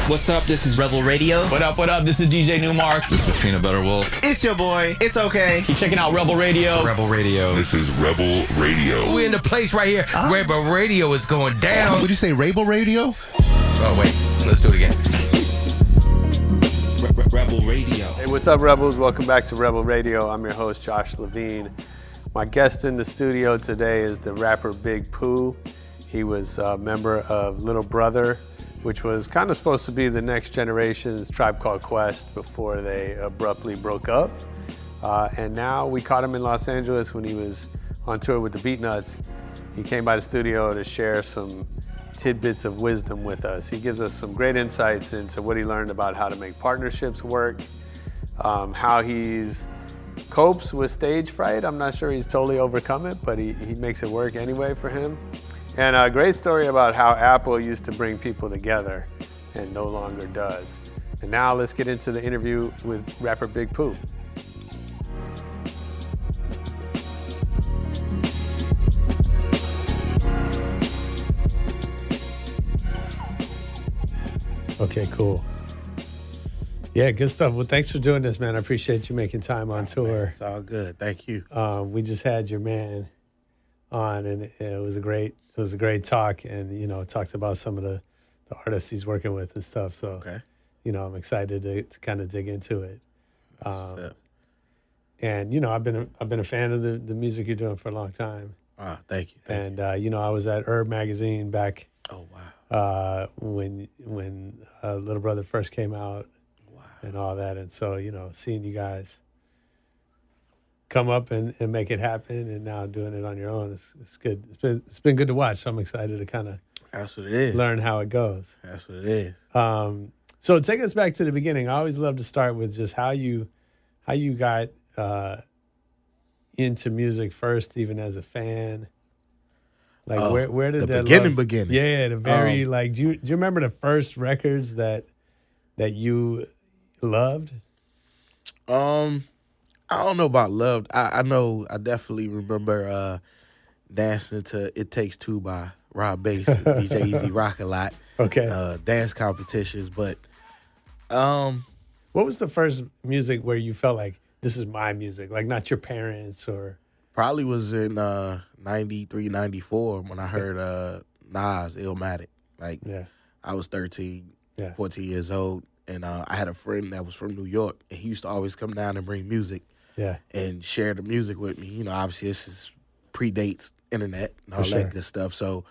What's up? This is Rebel Radio. What up? What up? This is DJ Newmark. This is Peanut Butter Wolf. It's your boy. It's okay. Keep checking out Rebel Radio. Rebel Radio. This is Rebel Radio. We're in the place right here. Rebel Radio is going down. Would you say Rebel Radio? Oh, wait. Let's do it again. Rebel Radio. Hey, what's up, Rebels? Welcome back to Rebel Radio. I'm your host, Josh Levine. My guest in the studio today is the rapper Big Pooh. He was a member of Little Brother, which was kind of supposed to be the next generation's Tribe Called Quest before they abruptly broke up. And now we caught him in Los Angeles when he was on tour with the Beatnuts. He came by the studio to share some tidbits of wisdom with us. He gives us some great insights into what he learned about how to make partnerships work, how he's copes with stage fright. I'm not sure he's totally overcome it, but he makes it work anyway for him. And a great story about how Apple used to bring people together and no longer does. And now let's get into the interview with rapper Big Pooh. Okay, cool. Yeah, good stuff. Well, thanks for doing this, man. I appreciate you making time on tour. It's all good. Thank you. We just had your man on, and it was a great talk, and talked about some of the artists he's working with and stuff. So, Okay. I'm excited to kind of dig into it. And I've been a fan of the music you're doing for a long time. Thank you. And I was at Herb magazine back. Oh wow. When Little Brother first came out. Wow. And all that, and so seeing you guys come up and make it happen, and now doing it on your own, it's good. It's been good to watch. So I'm excited to kind of That's what it is. learn how it goes. That's what it is. So take us back to the beginning. I always love to start with just how you got into music first, even as a fan. Like where did the that beginning? Yeah, the very do you remember the first records that you loved? I don't know about loved. I know. I definitely remember dancing to "It Takes Two" by Rob Bass, and DJ Easy Rock a lot. Okay. Dance competitions, but what was the first music where you felt like this is my music, like not your parents or? probably was in 93, 94 when I heard Nas, Illmatic. I was 13, 14 years old, and I had a friend that was from New York, and he used to always come down and bring music and share the music with me. Obviously this is predates internet and all that good stuff. So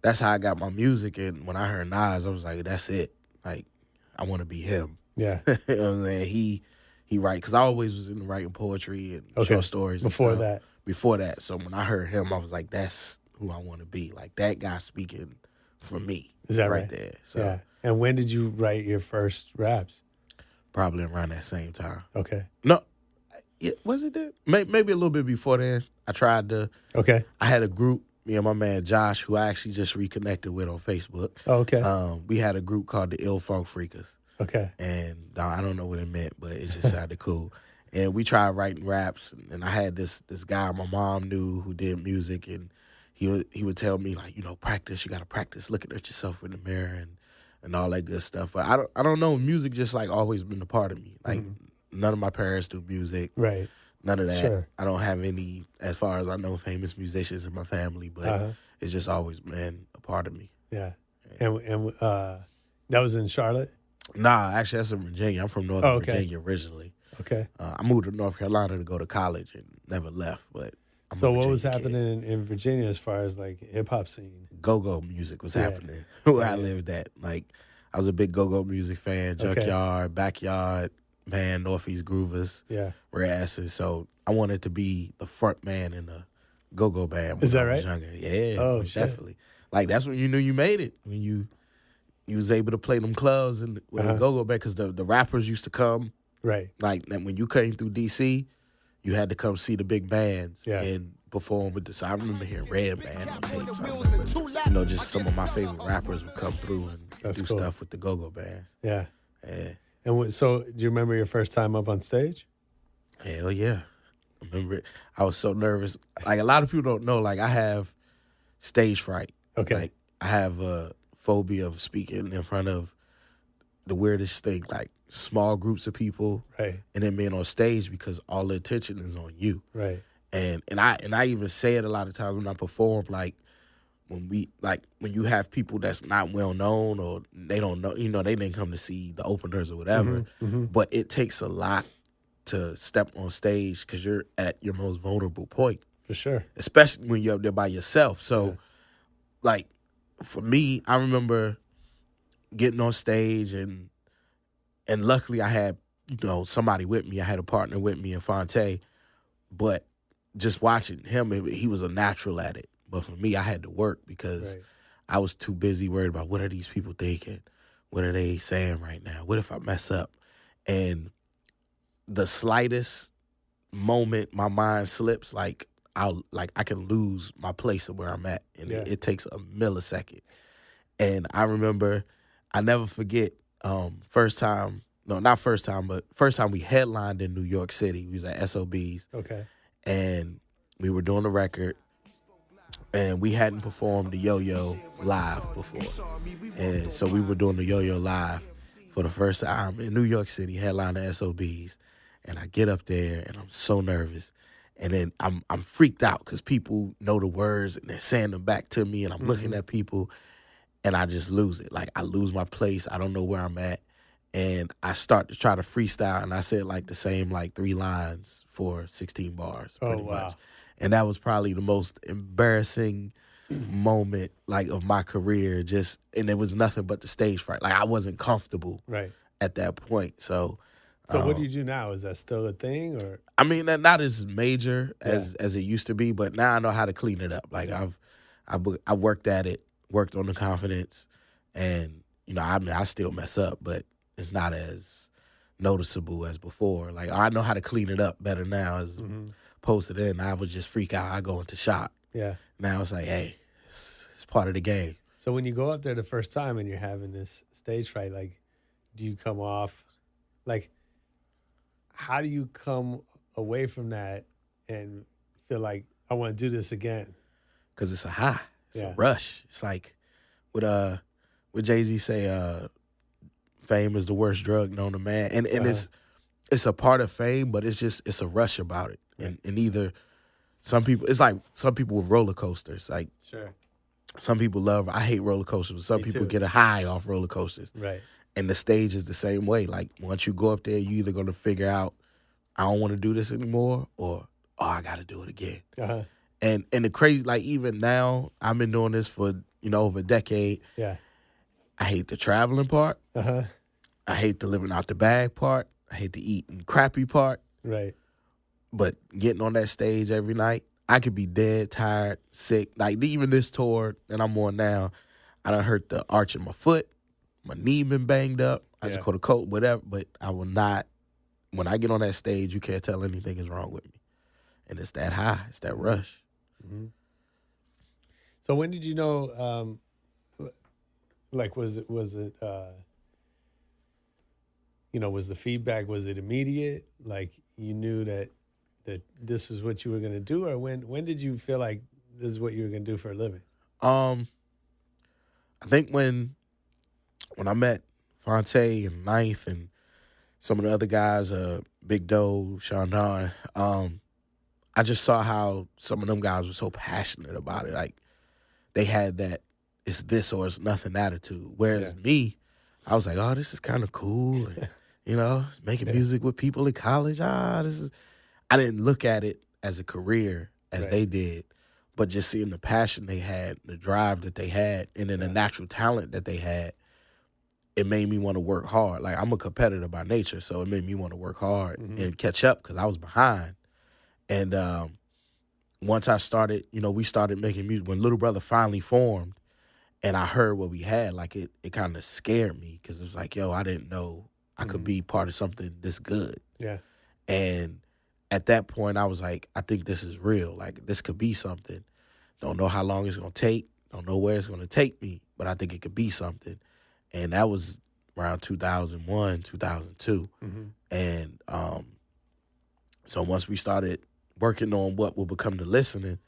that's how I got my music. And when I heard Nas, I was like, that's it. Like, I want to be him. Yeah. You know what I'm saying? He write, because I always was into writing poetry and short stories and stuff. Before that. So when I heard him, I was like, that's who I want to be. Like, that guy speaking for me. Is that right there? So yeah. And when did you write your first raps? probably around that same time. Okay. No, was it that? Maybe a little bit before then. I tried to. Okay. I had a group, me and my man Josh, who I actually just reconnected with on Facebook. Oh, okay. We had a group called the Ill Funk Freakers. Okay. And I don't know what it meant, but it just sounded cool. And we tried writing raps, and I had this guy my mom knew who did music, and he would tell me, like, practice. You got to practice looking at yourself in the mirror and all that good stuff. But I don't know. Music just like always been a part of me. Like none of my parents do music. Right. None of that. Sure. I don't have any, as far as I know, famous musicians in my family, but it's just always been a part of me. Yeah. And that was in Charlotte? Nah, actually that's in Virginia. I'm from Northern Virginia originally. Okay. I moved to North Carolina to go to college and never left, but I'm so a what was Virginia kid. happening in Virginia as far as like hip hop scene? Go-go music was happening where I lived at. Like, I was a big go-go music fan, Junkyard, Backyard, man, Northeast Groovers, Rare Asses. So I wanted to be the front man in a go-go band when I was younger. Yeah, definitely. Like, that's when you knew you made it, when you was able to play them clubs and with a go-go band, because the rappers used to come. Right. Like, when you came through D.C., you had to come see the big bands and perform with this. So I remember hearing Red Band on tapes. I remember, just some of my favorite rappers would come through and do stuff with the go-go bands. Yeah. Yeah. And so, do you remember your first time up on stage? Hell yeah. I remember it. I was so nervous. Like, a lot of people don't know, like, I have stage fright. Okay. Like, I have a phobia of speaking in front of the weirdest thing, like small groups of people, Right. and then being on stage because all the attention is on you. Right. And I even say it a lot of times when I perform, like when you have people that's not well known or they don't know, they didn't come to see the openers or whatever, but it takes a lot to step on stage because you're at your most vulnerable point. For sure. Especially when you're up there by yourself. So, like, for me, I remember getting on stage and luckily I had, somebody with me. I had a partner with me in Fonte, but just watching him, he was a natural at it. But for me, I had to work because I was too busy worried about what are these people thinking? What are they saying right now? What if I mess up? And the slightest moment my mind slips, I can lose my place of where I'm at. And it takes a millisecond. And I remember, I never forget, first time we headlined in New York City. We was at SOB's. Okay. And we were doing a record. And we hadn't performed the Yo-Yo live before. And so we were doing the Yo-Yo live for the first time in New York City, headlining SOB's. And I get up there and I'm so nervous. And then I'm freaked out because people know the words and they're saying them back to me and I'm looking at people and I just lose it. Like I lose my place. I don't know where I'm at. And I start to try to freestyle and I said the same 3 lines for 16 bars pretty much. And that was probably the most embarrassing moment of my career. And it was nothing but the stage fright. I wasn't comfortable at that point. So what do you do now? Is that still a thing, or? I mean, not as major as it used to be, but now I know how to clean it up. I worked at it, worked on the confidence, and I still mess up, but it's not as noticeable as before. I know how to clean it up better now as opposed to then. I would just freak out. I go into shock. Yeah. Now it's hey, it's part of the game. So when you go up there the first time and you're having this stage fright, do you come off how do you come away from that and feel I want to do this again? Because it's a high. It's a rush. It's what Jay-Z say, fame is the worst drug known to man. And it's a part of fame, but it's a rush about it. And either some people with roller coasters. Sure. Some people I hate roller coasters, but some people get a high off roller coasters. Right. And the stage is the same way. Once you go up there, you either going to figure out, I don't want to do this anymore, or, I got to do it again. Uh-huh. And the crazy, even now, I've been doing this for, over a decade. Yeah. I hate the traveling part. Uh-huh. I hate the living out the bag part. I hate the eating crappy part. Right. But getting on that stage every night, I could be dead, tired, sick. Even this tour that I'm on now, I done hurt the arch of my foot. My knee been banged up. I just caught a cold, whatever. But I will not. When I get on that stage, you can't tell anything is wrong with me, and it's that high. It's that rush. Mm-hmm. So when did you know? Was it? Was the feedback? Was it immediate? You knew that this is what you were going to do, or when did you feel like this is what you were going to do for a living? I think when I met Fonte and Ninth and some of the other guys, Big Doe, Sean Don, I just saw how some of them guys were so passionate about it. They had that it's this or it's nothing attitude. Whereas me, I was like, oh, this is kind of cool. And, making music with people in college. This is. I didn't look at it as a career as they did, but just seeing the passion they had, the drive that they had, and then the natural talent that they had, it made me want to work hard. I'm a competitor by nature, so it made me want to work hard and catch up because I was behind. And once I started, we started making music. When Little Brother finally formed and I heard what we had, it kind of scared me because it was I didn't know I could be part of something this good. Yeah. And at that point, I was I think this is real. This could be something. Don't know how long it's going to take. Don't know where it's going to take me, but I think it could be something. And that was around 2001, 2002. And so once we started working on what will become the listening,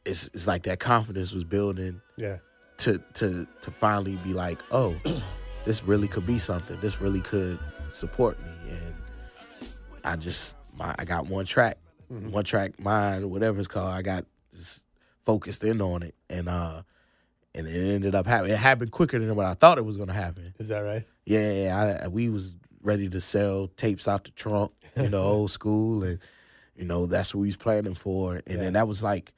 it's that confidence was building to finally be oh, this really could be something. This really could support me. And I got one track mind, whatever it's called. I got just focused in on it, and it ended up happening. It happened quicker than what I thought it was going to happen. Is that right? Yeah, we was ready to sell tapes out the trunk, old school, and that's what we was planning for. And then that was like,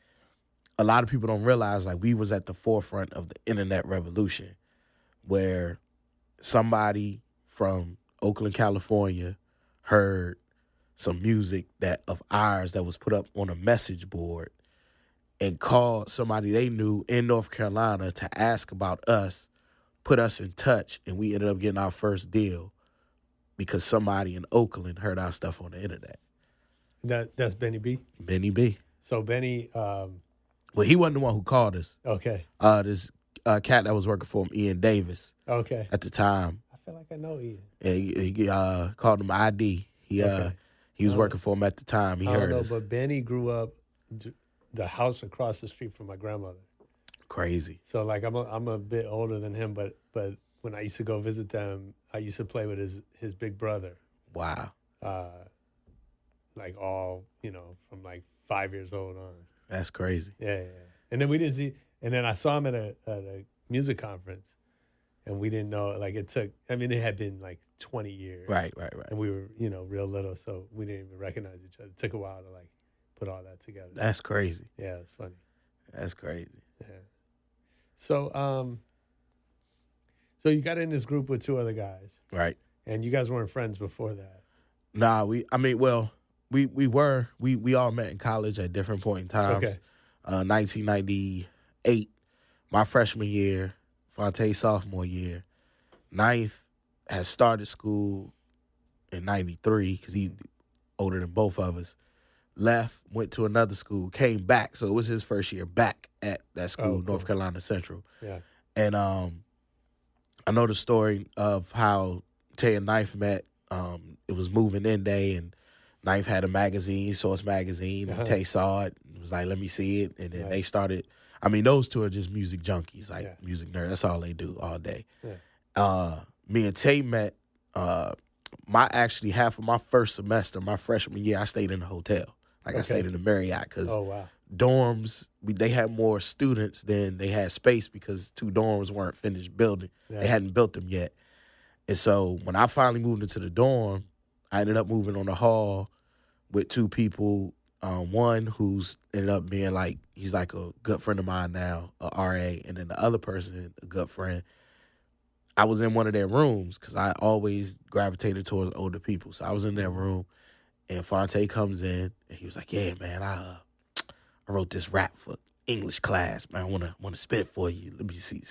a lot of people don't realize, like, we was at the forefront of the internet revolution, where somebody from Oakland, California, heard some music of ours that was put up on a message board, and called somebody they knew in North Carolina to ask about us, put us in touch, and we ended up getting our first deal because somebody in Oakland heard our stuff on the internet. That's Benny B? Benny B. So Benny... Well, he wasn't the one who called us. Okay. This cat that was working for him, Ian Davis. Okay. At the time. I feel like I know Ian. Yeah, he called him ID. He was working for him at the time. He heard us. But Benny grew up the house across the street from my grandmother. Crazy. So like I'm a bit older than him, but when I used to go visit them, I used to play with his big brother. Wow. Like all from like 5 years old on. That's crazy. Yeah. And then we didn't see, and then I saw him at a music conference, and we didn't know, like, it had been like 20 years. Right. And we were, real little, so we didn't even recognize each other. It took a while to like put all that together. That's crazy. Yeah, it's funny. That's crazy. Yeah. So, so you got in this group with two other guys. Right. And you guys weren't friends before that. Nah, we all met in college at different point in times. Okay. 1998, my freshman year, Fonte sophomore year. Ninth had started school in 93 because he's older than both of us. Left, went to another school, came back. So it was his first year back at that school, cool. North Carolina Central. Yeah. And I know the story of how Tay and Ninth met. It was moving in day, and Ninth had a magazine, Source magazine, and Tay saw it and was like, let me see it. And then they started, those two are just music junkies, like music nerds. That's all they do all day. Yeah. Me and Tay met, half of my first semester, my freshman year, I stayed in a hotel. Like I stayed in the Marriott because dorms, they had more students than they had space because two dorms weren't finished building. Yeah. They hadn't built them yet. And so when I finally moved into the dorm, I ended up moving on the hall with two people. One who's ended up being like, he's like a good friend of mine now, a RA, and then the other person, a good friend. I was in one of their rooms because I always gravitated towards older people. So I was in their room, and Fonte comes in, and he was like, yeah, man, I wrote this rap for English class, man. I want to spit it for you. Let me see.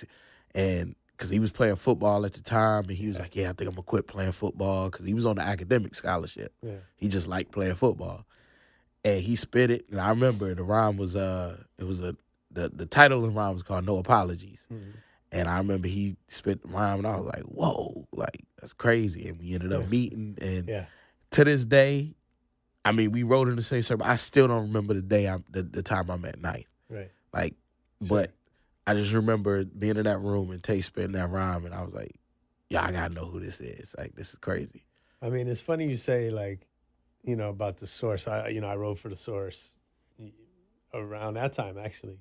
And because he was playing football at the time, and he was like, yeah, I think I'm going to quit playing football because he was on the academic scholarship. Yeah. He just liked playing football. And he spit it, and I remember the rhyme was, the title of the rhyme was called No Apologies. Mm-hmm. And I remember he spit the rhyme, and I was like, whoa, like, that's crazy. And we ended up meeting, and to this day, we wrote in the same circle. I still don't remember the day, the time I met Knight. Right. Like, but I just remember being in that room and Tay spitting that rhyme, and I was like, yeah, I got to know who this is. Like, this is crazy. It's funny you say, like, about the Source. I wrote for the Source around that time, actually.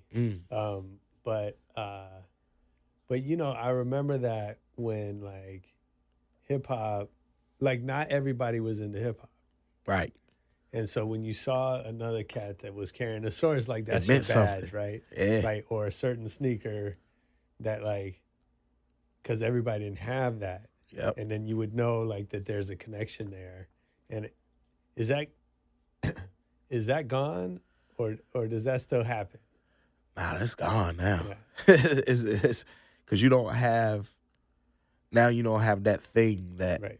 But I remember that when, like, hip-hop, like, not everybody was into hip-hop. Right. And so when you saw another cat that was carrying a Source, like, that's your badge, something. Right? Yeah. Right, or a certain sneaker that, like, because everybody didn't have that. Yep. And then you would know, like, that there's a connection there. And is that gone, or does that still happen? Nah, that's gone now. Yeah. It's because you don't have that thing that, right.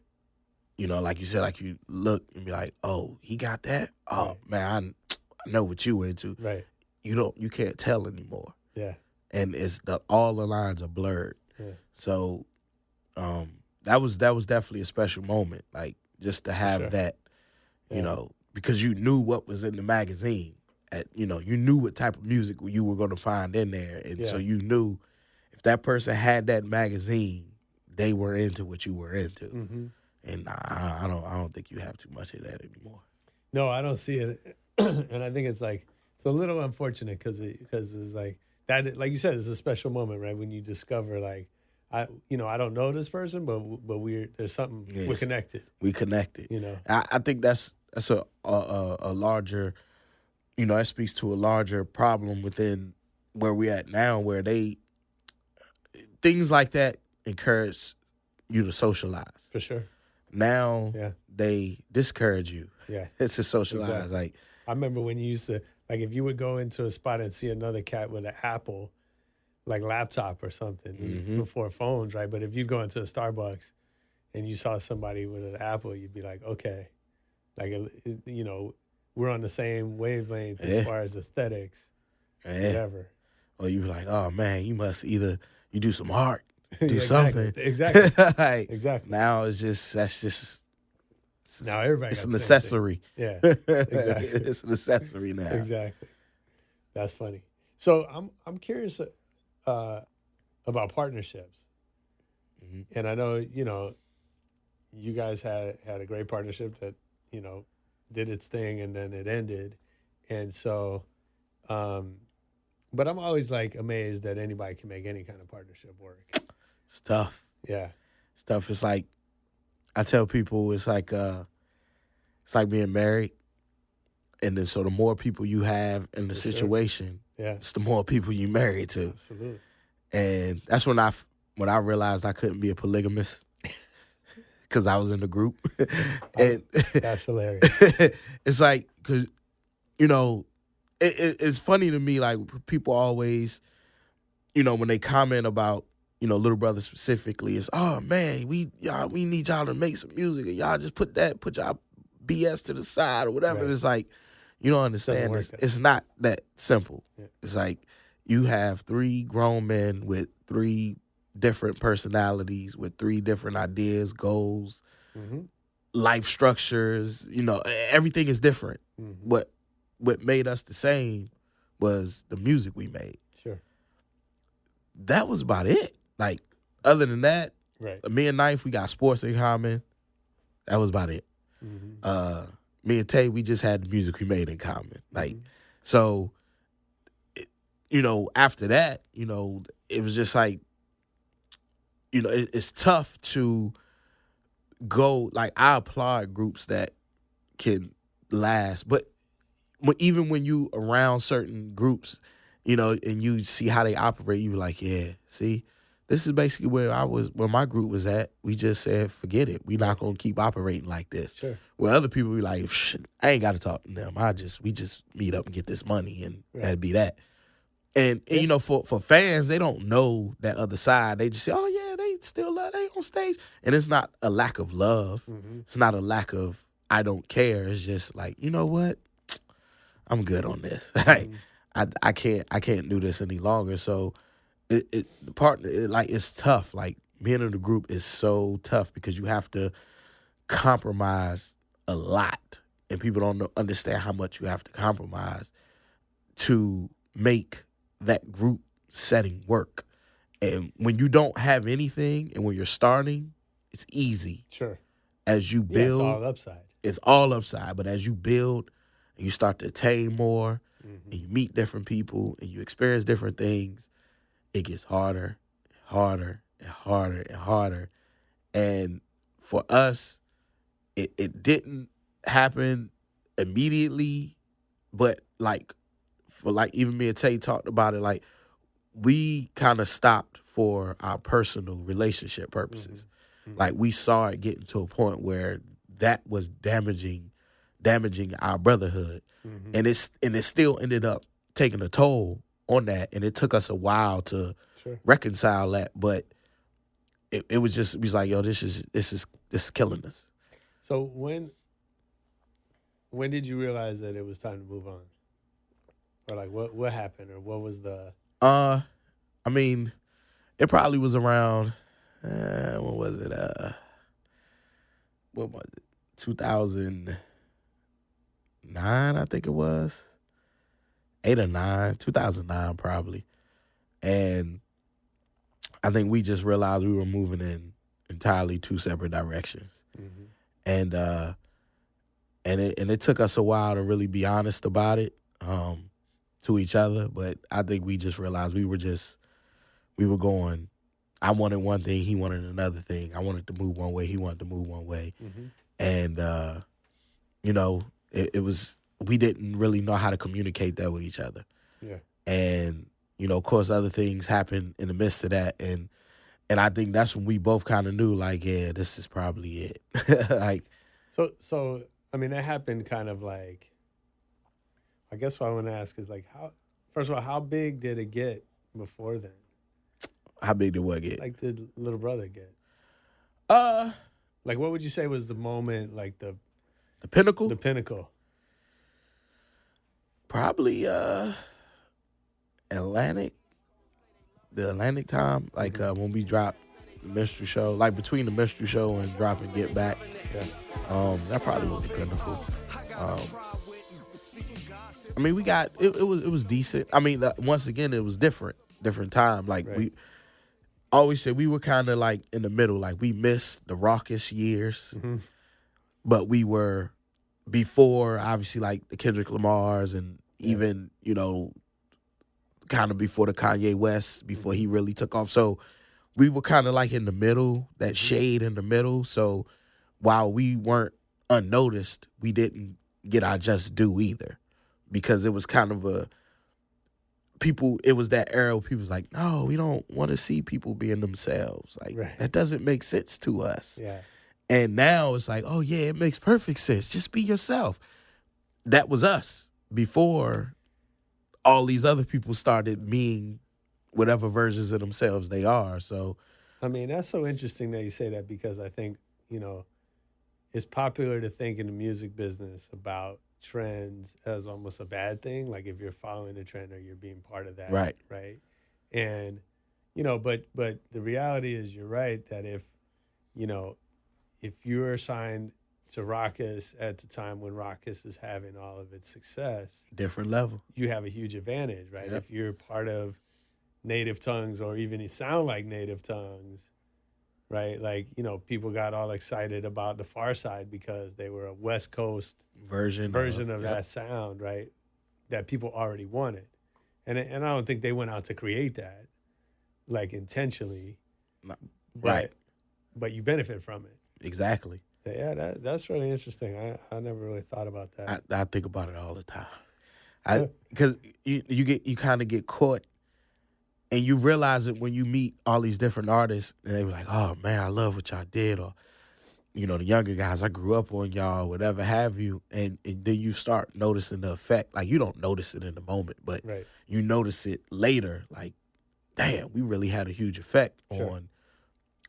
Like you said, like you look and be like, oh, he got that? Oh, right. Man, I know what you into. Right. You can't tell anymore. Yeah. And it's all the lines are blurred. Yeah. So that was definitely a special moment, like just to have that, because you knew what was in the magazine. You knew what type of music you were going to find in there. And so you knew if that person had that magazine, they were into what you were into. Mm-hmm. And I don't think you have too much of that anymore. No, I don't see it. And I think it's like, it's a little unfortunate because it's like that, like you said, it's a special moment, right? When you discover like, I don't know this person, but there's something, we're connected. We connected. I think that's a larger, that speaks to a larger problem within where we're at now, where things like that encourage you to socialize. For sure. Now they discourage you. Yeah. It's to socialize. Exactly. Like, I remember when you used to, like, if you would go into a spot and see another cat with an Apple, like laptop or something, before phones, right? But if you go into a Starbucks and you saw somebody with an Apple, you'd be like, okay, like, we're on the same wavelength as far as aesthetics, whatever. Or you be like, oh man, you must either you do some art, do Exactly. something. Exactly. Like, Exactly. Now now everybody it's got an the same accessory. thing. Yeah, exactly. It's an accessory now. Exactly. That's funny. So I'm curious about partnerships, and I know you guys had a great partnership that did its thing and then it ended, and so, but I'm always like amazed that anybody can make any kind of partnership work. It's tough. Yeah, It's tough. It's like I tell people, it's like being married, and then so the more people you have in the situation, it's the more people you married to. Absolutely. And that's when I realized I couldn't be a polygamist because I was in the group. And That's hilarious. it's like, because it's funny to me, like, people always, when they comment about Little Brother specifically, it's, oh man, we need y'all to make some music, and y'all just put y'all BS to the side or whatever. Right. It's like, you don't understand this. It's not that simple. Yeah. It's like you have 3 grown men with 3 different personalities, with 3 different ideas, goals, life structures. Everything is different. What made us the same was the music we made. Sure. That was about it. Like, other than that, right. Me and Knife, we got sports in common. That was about it. Me and Tay, we just had the music we made in common. Like, so, after that, it was just like, it's tough to go, like, I applaud groups that can last, but even when you around certain groups, and you see how they operate, you be like, yeah, see, this is basically where my group was at. We just said, forget it. We're not going to keep operating like this. Sure. Where other people be like, I ain't got to talk to them. We just meet up and get this money, and that'd be that. And for fans, they don't know that other side. They just say, oh yeah, they still love, they on stage. And it's not a lack of love. It's not a lack of, I don't care. It's just like, you know what? I'm good on this. I can't do this any longer. So it's tough. Like, being in the group is so tough because you have to compromise a lot, and people don't understand how much you have to compromise to make that group setting work. And when you don't have anything, and when you're starting, it's easy. Sure. As you build, it's all upside. It's all upside. But as you build, and you start to attain more, and you meet different people, and you experience different things, it gets harder, harder, and harder, and harder. And for us, it didn't happen immediately, but even me and Tay talked about it, like, we kind of stopped for our personal relationship purposes. Like, we saw it getting to a point where that was damaging our brotherhood. And it still ended up taking a toll on that, and it took us a while to reconcile that, but it was like, yo, this is killing us. So when did you realize that it was time to move on? Or like what happened, or what was the I mean, it probably was around what was it? 2009, I think it was. 8 or 9, 2009 probably. And I think we just realized we were moving in entirely two separate directions. And it took us a while to really be honest about it to each other, but I think we just realized we were going. I wanted one thing, he wanted another thing. I wanted to move one way, he wanted to move one way, and it was, we didn't really know how to communicate that with each other. Yeah, and of course, other things happened in the midst of that, and I think that's when we both kind of knew, like, yeah, this is probably it. Like, so I mean, that happened kind of like. I guess what I want to ask is like, first of all, how big did it get before then? How big did what get? Like, did Little Brother get? Like, what would you say was the moment, like the pinnacle? The pinnacle. Probably Atlantic. The Atlantic time, like when we dropped the Mystery Show, like between the Mystery Show and dropping Get Back. Yeah. That probably was the pinnacle. I mean, we got it was decent. I mean, once again, it was different time. Like we always said, we were kind of like in the middle. Like we missed the raucous years, but we were before, obviously, like the Kendrick Lamars and even kind of before the Kanye West, before he really took off. So we were kind of like in the middle, that shade in the middle. So while we weren't unnoticed, we didn't get our just due either. Because it was kind of it was that era where people was like, no, we don't want to see people being themselves. Like, that doesn't make sense to us. Yeah. And now it's like, oh, yeah, it makes perfect sense. Just be yourself. That was us before all these other people started being whatever versions of themselves they are. So, I mean, that's so interesting that you say that, because I think, it's popular to think in the music business about trends as almost a bad thing, like if you're following a trend or you're being part of that, right? And but the reality is, you're right, that if you're signed to Raucous at the time when Raucous is having all of its success, different level, you have a huge advantage, right? Yep. If you're part of Native Tongues, or even you sound like Native Tongues, right? Like, people got all excited about the Far Side because they were a West Coast version of that sound, right? That people already wanted. And I don't think they went out to create that, like, intentionally. Right. But you benefit from it. Exactly. Yeah, that's really interesting. I never really thought about that. I think about it all the time. Because you kind of get caught. And you realize it when you meet all these different artists, and they were like, oh, man, I love what y'all did. Or, the younger guys, I grew up on y'all, whatever have you. And then you start noticing the effect. Like, you don't notice it in the moment, but you notice it later. Like, damn, we really had a huge effect on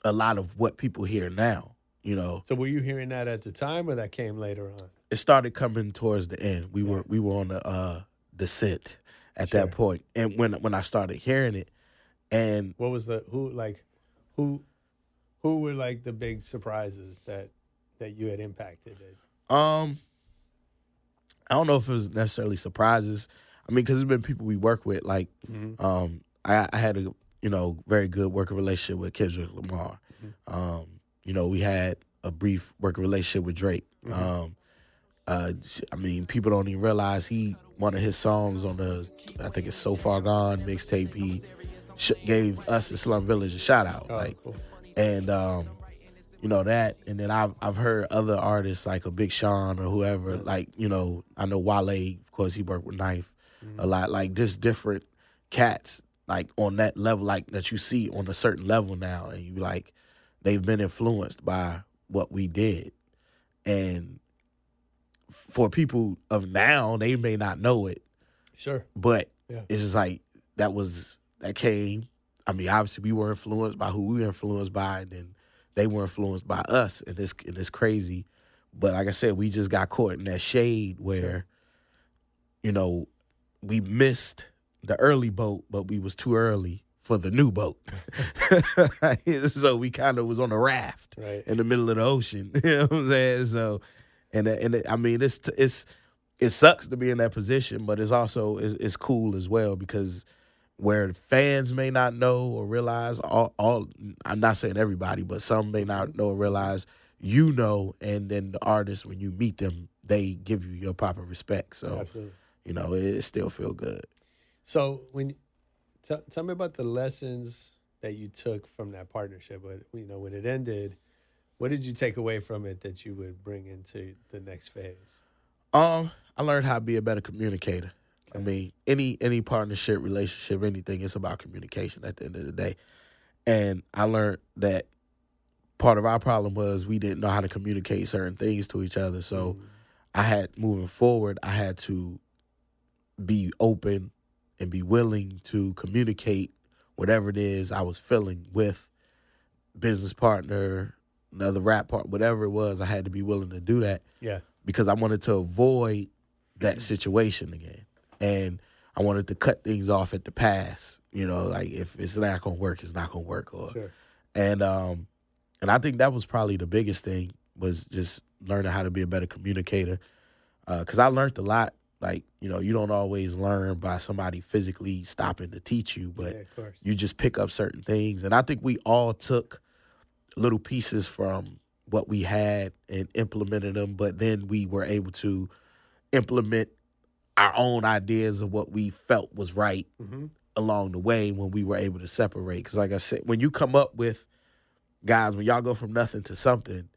a lot of what people hear now, So were you hearing that at the time, or that came later on? It started coming towards the end. We were on the descent at that point. And when I started hearing it, and what was who were like the big surprises that you had impacted it? I don't know if it was necessarily surprises. I mean, because there's been people we work with. Like, I had a very good working relationship with Kendrick Lamar. We had a brief working relationship with Drake. I mean, people don't even realize one of his songs on I think it's So Far Gone mixtape, he gave us at Slum Village a shout out. Cool. And that, and then I've heard other artists like a Big Sean or whoever, like, I know Wale, of course, he worked with Knife a lot, like just different cats, like on that level, like that you see on a certain level now, and you like, they've been influenced by what we did. And for people of now, they may not know it. Sure. But it's just like, that came. I mean, obviously we were influenced by who we were influenced by, and then they were influenced by us, and it's crazy. But like I said, we just got caught in that shade where, we missed the early boat, but we was too early for the new boat. So we kind of was on a raft in the middle of the ocean. You know what I'm saying? So, I mean, it sucks to be in that position, but it's also it's cool as well, because where the fans may not know or realize all I'm not saying everybody, but some may not know or realize, and then the artists, when you meet them, they give you your proper respect. So, Absolutely. It still feel good. So tell me about the lessons that you took from that partnership. But when it ended, what did you take away from it that you would bring into the next phase? I learned how to be a better communicator. Okay. I mean, any partnership, relationship, anything, it's about communication at the end of the day. And I learned that part of our problem was we didn't know how to communicate certain things to each other. So moving forward, I had to be open and be willing to communicate whatever it is I was feeling with business partner, another rap part, whatever it was. I had to be willing to do that. Yeah. Because I wanted to avoid that situation again. And I wanted to cut things off at the pass. Like if it's not going to work, it's not going to work. Sure. And I think that was probably the biggest thing, was just learning how to be a better communicator. Because I learned a lot. Like, you don't always learn by somebody physically stopping to teach you, but you just pick up certain things. And I think we all took little pieces from what we had and implemented them, but then we were able to implement our own ideas of what we felt was right along the way when we were able to separate. Because like I said, when you come up with, guys, when y'all go from nothing to something,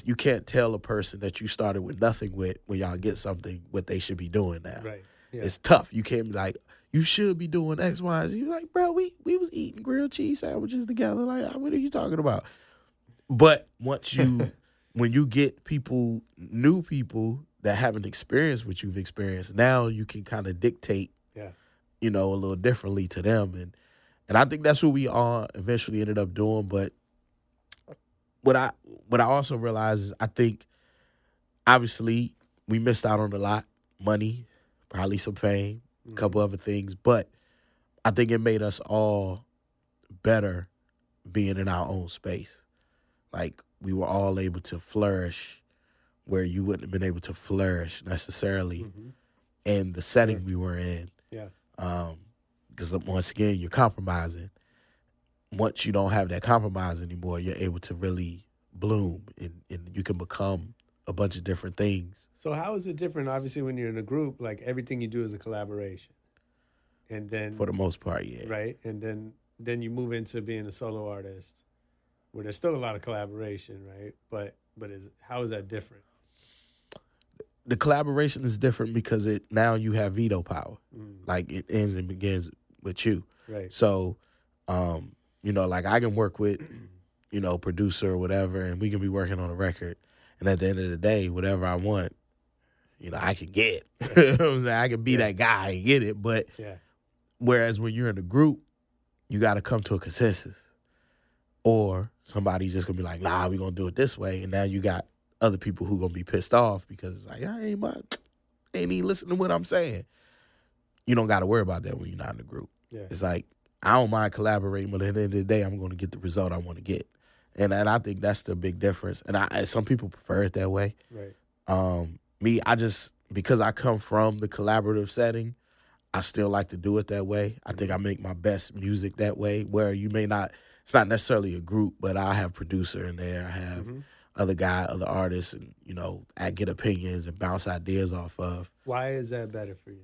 you can't tell a person that you started with nothing with, when y'all get something, what they should be doing now. Right. Yeah. It's tough. You can't be like, you should be doing X, Y, and Z. You're like, bro, we was eating grilled cheese sandwiches together. Like, what are you talking about? But when you get new people that haven't experienced what you've experienced, now you can kind of dictate, a little differently to them. And I think that's what we all eventually ended up doing. But what I also realized is, I think obviously we missed out on a lot. Money, probably some fame, a couple other things. But I think it made us all better being in our own space. Like, we were all able to flourish where you wouldn't have been able to flourish necessarily in the setting we were in. Yeah. Because once again, you're compromising. Once you don't have that compromise anymore, you're able to really bloom, and you can become a bunch of different things. So how is it different? Obviously, when you're in a group, like, everything you do is a collaboration. And then, for the most part, yeah. Right. And then you move into being a solo artist, where there's still a lot of collaboration, right? But how is that different? The collaboration is different because now you have veto power. Like, it ends and begins with you. Right. So, like, I can work with, producer or whatever, and we can be working on a record. And at the end of the day, whatever I want, I can get. You know what I'm saying? I can be that guy and get it. But whereas when you're in a group, you got to come to a consensus. Or somebody's just going to be like, nah, we're going to do it this way. And now you got other people who going to be pissed off because it's like, I ain't even listening to what I'm saying. You don't got to worry about that when you're not in the group. Yeah. It's like, I don't mind collaborating, but at the end of the day, I'm going to get the result I want to get. And I think that's the big difference. And some people prefer it that way. Right. Me, because I come from the collaborative setting, I still like to do it that way. I think I make my best music that way, where you may not, it's not necessarily a group, but I have producer in there. I have other artists, and, I get opinions and bounce ideas off of. Why is that better for you?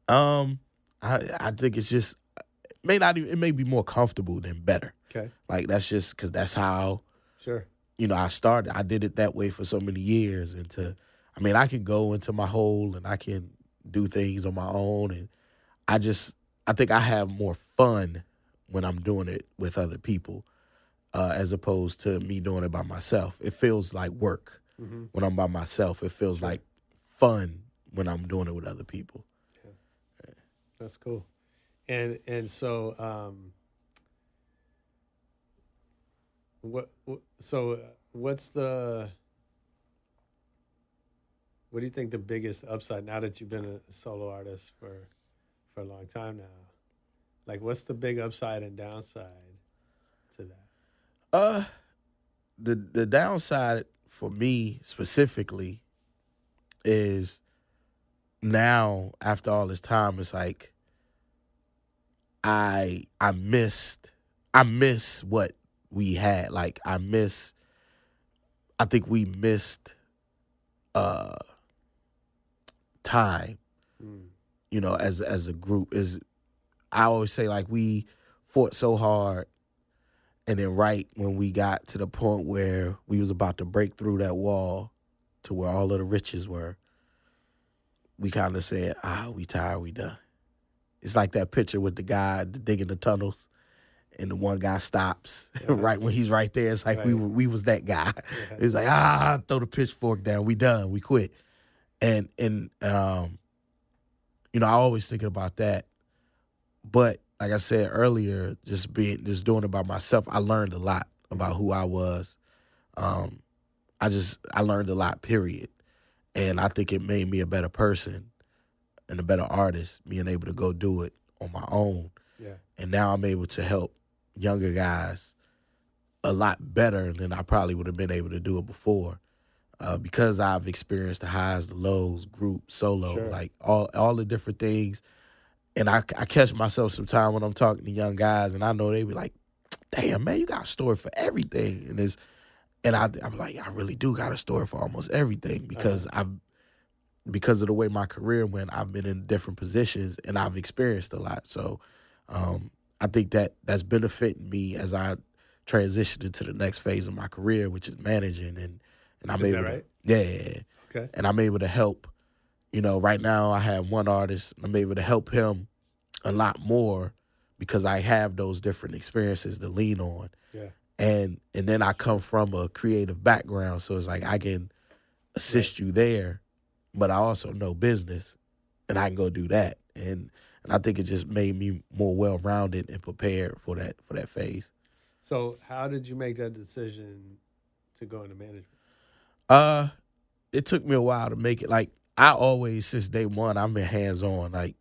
I think it's just, it may be more comfortable than better. Okay. Like, that's just because that's how, sure, I started. I did it that way for so many years. And I can go into my hole and I can do things on my own. And I think I have more fun when I'm doing it with other people, as opposed to me doing it by myself. It feels like work when I'm by myself. It feels like fun when I'm doing it with other people. Yeah. That's cool. And so, what do you think the biggest upside, now that you've been a solo artist for a long time now? Like, what's the big upside and downside to that? The downside for me specifically is, now after all this time, it's like, I miss what we had. Like I think we missed time, as a group. I always say, like, we fought so hard, and then right when we got to the point where we was about to break through that wall to where all of the riches were, we kind of said, we tired, we done. It's like that picture with the guy digging the tunnels, and the one guy stops right when he's right there. It's like we was that guy. Yeah. It's like, throw the pitchfork down. We done. We quit. And I always thinking about that. But like I said earlier, just doing it by myself, I learned a lot about who I was. I learned a lot, period. And I think it made me a better person and a better artist, being able to go do it on my own. Yeah. And now I'm able to help younger guys a lot better than I probably would have been able to do it before, because I've experienced the highs, the lows, group, solo, like all the different things. And I catch myself sometimes when I'm talking to young guys, and I know they be like, "Damn, man, you got a story for everything." And I'm like, I really do got a story for almost everything, because because of the way my career went, I've been in different positions and I've experienced a lot. So I think that's benefiting me as I transition into the next phase of my career, which is managing. And I'm able to, yeah. Okay. And I'm able to help. Right now I have one artist. I'm able to help him a lot more because I have those different experiences to lean on. Yeah. And then I come from a creative background, so it's like I can assist you there, but I also know business, and I can go do that. And I think it just made me more well-rounded and prepared for that phase. So how did you make that decision to go into management? It took me a while to make it. Like, I always, since day one, I've been hands-on. Like,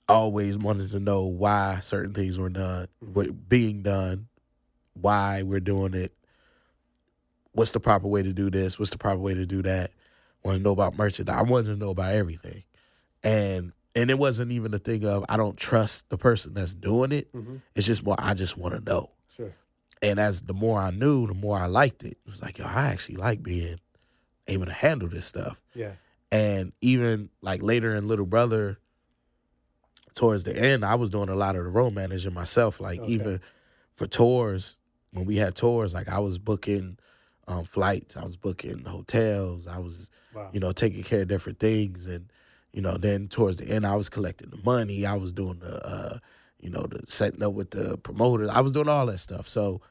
I always wanted to know why certain things were done, were being done, why we're doing it, what's the proper way to do this, what's the proper way to do that. Want to know about merchandise. I wanted to know about everything. And it wasn't even a thing of I don't trust the person that's doing it. Mm-hmm. It's just more I just want to know. Sure. And as the more I knew, the more I liked it. It was like, I actually like being able to handle this stuff. Yeah. And even like later in Little Brother, towards the end, I was doing a lot of the road managing myself. Like even for tours, when we had tours, like I was booking flights, I was booking hotels, I was, taking care of different things. And, then towards the end, I was collecting the money. I was doing the setting up with the promoters. I was doing all that stuff. So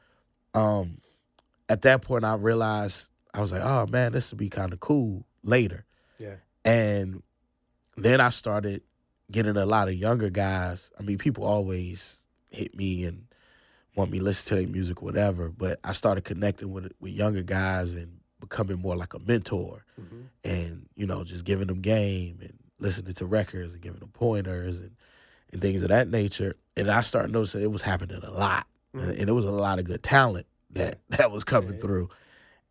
at that point, I realized, I was like, oh, man, this would be kind of cool later. Yeah. And then I started getting a lot of younger guys. I mean, people always hit me and want me to listen to their music or whatever, but I started connecting with younger guys and becoming more like a mentor, and, just giving them game and listening to records and giving them pointers and things of that nature. And I started noticing it was happening a lot, and it was a lot of good talent that was coming through.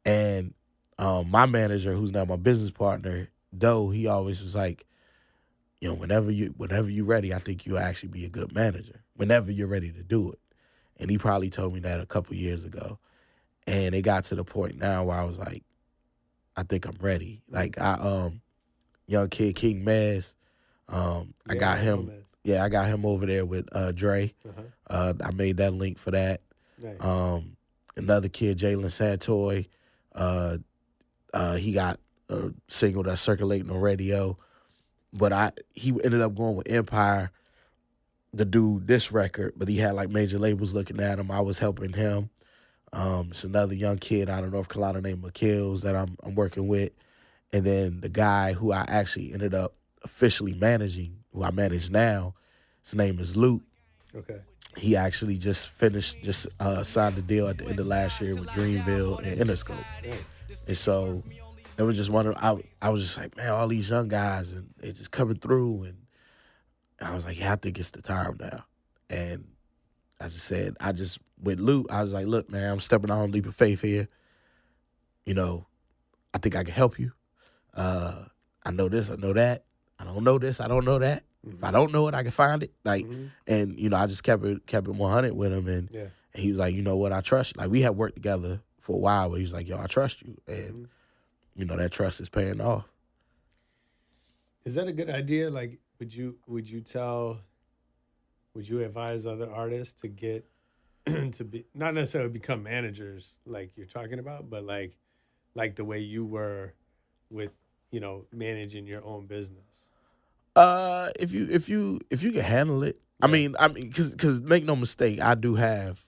And my manager, who's now my business partner, Doe, he always was like, whenever you're ready, I think you'll actually be a good manager, whenever you're ready to do it. And he probably told me that a couple years ago. And it got to the point now where I was like, I think I'm ready. Like, young kid, King Mez, I got him. Yeah, I got him over there with Dre. I made that link for that. Nice. Another kid, Jalen Santoy, he got a single that's circulating on radio. But he ended up going with Empire to do this record, but he had like major labels looking at him. I was helping him. It's another young kid out of North Carolina named McKills that I'm working with. And then the guy who I actually ended up officially managing, who I manage now, his name is Luke. Okay. He actually just signed a deal at the end of last year with Dreamville and Interscope. Nice. And so it was just I was just like, man, all these young guys, and they just coming through. And I was like, yeah, I think it's the time now. And with Luke, I was like, look, man, I'm stepping on a leap of faith here. I think I can help you. I know this, I know that. I don't know this, I don't know that. If I don't know it, I can find it. Like, and you know, I just kept it 100 with him, and he was like, you know what, I trust you. Like, we had worked together for a while, but he was like, yo, I trust you, and you know, that trust is paying off. Is that a good idea? Like, would you advise other artists to get to be not necessarily become managers like you're talking about, but like the way you were with, you know, managing your own business? If you can handle it, I mean, because make no mistake, I do have,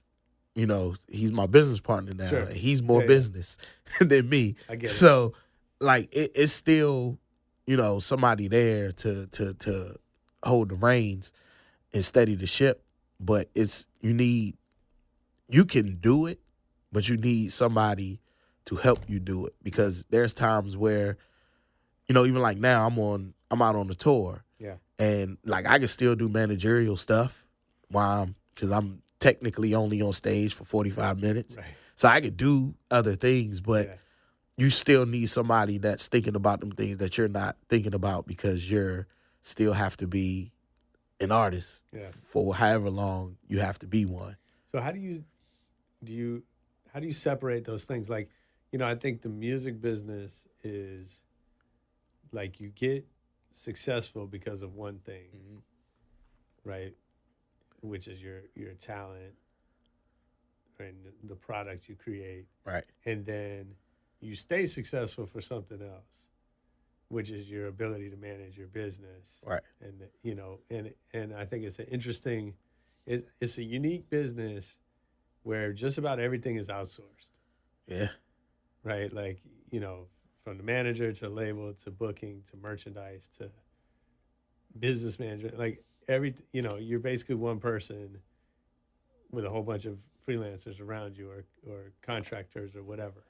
you know, he's my business partner now. Sure. He's more business than me. I get it. So, like, it's still, you know, somebody there to hold the reins and steady the ship. But you can do it, but you need somebody to help you do it, because there's times where, you know, even like now I'm out on the tour. Yeah. And like I can still do managerial stuff because I'm technically only on stage for 45 minutes. Right. So I could do other things, but you still need somebody that's thinking about them things that you're not thinking about, because you're still have to be an artist for however long you have to be one. So how do you separate those things? Like, you know, I think the music business is like you get successful because of one thing, right? Which is your talent and the product you create. Right. And then you stay successful for something else, which is your ability to manage your business. Right. And, you know, and I think it's it's a unique business where just about everything is outsourced. Yeah. Right? Like, you know, from the manager to label to booking to merchandise to business management, like you know, you're basically one person with a whole bunch of freelancers around you or contractors or whatever.